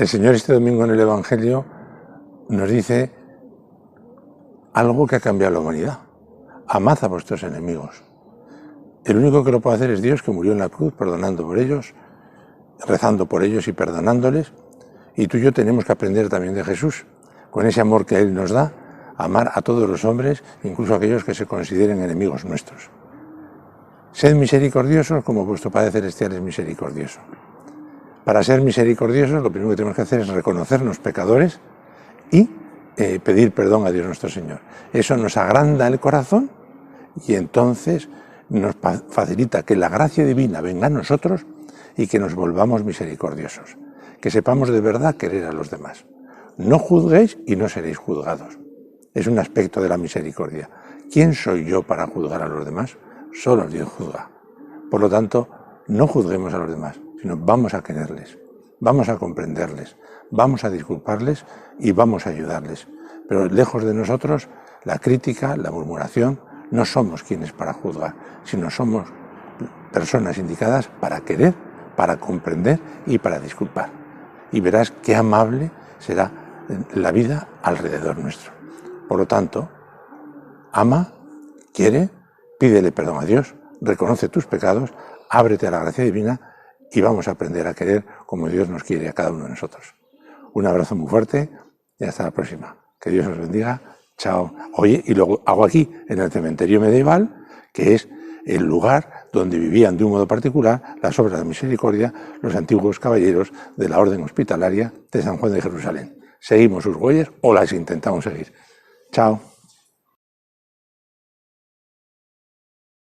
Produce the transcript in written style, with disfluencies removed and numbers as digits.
El Señor este domingo en el Evangelio nos dice algo que ha cambiado la humanidad. Amad a vuestros enemigos. El único que lo puede hacer es Dios, que murió en la cruz perdonando por ellos, rezando por ellos y perdonándoles. Y tú y yo tenemos que aprender también de Jesús, con ese amor que Él nos da, amar a todos los hombres, incluso a aquellos que se consideren enemigos nuestros. Sed misericordiosos como vuestro Padre Celestial es misericordioso. Para ser misericordiosos, lo primero que tenemos que hacer es reconocernos pecadores y pedir perdón a Dios nuestro Señor. Eso nos agranda el corazón y entonces nos facilita que la gracia divina venga a nosotros y que nos volvamos misericordiosos. Que sepamos de verdad querer a los demás. No juzguéis y no seréis juzgados. Es un aspecto de la misericordia. ¿Quién soy yo para juzgar a los demás? Solo Dios juzga. Por lo tanto, no juzguemos a los demás, sino vamos a quererles, vamos a comprenderles, vamos a disculparles y vamos a ayudarles. Pero lejos de nosotros, la crítica, la murmuración, no somos quienes para juzgar, sino somos personas indicadas para querer, para comprender y para disculpar. Y verás qué amable será la vida alrededor nuestro. Por lo tanto, ama, quiere, pídele perdón a Dios, reconoce tus pecados, ábrete a la gracia divina y vamos a aprender a querer como Dios nos quiere a cada uno de nosotros. Un abrazo muy fuerte y hasta la próxima. Que Dios os bendiga. Chao. Oye, y lo hago aquí, en el cementerio medieval, que es el lugar donde vivían de un modo particular las obras de misericordia los antiguos caballeros de la Orden Hospitalaria de San Juan de Jerusalén. Seguimos sus huellas o las intentamos seguir. Chao.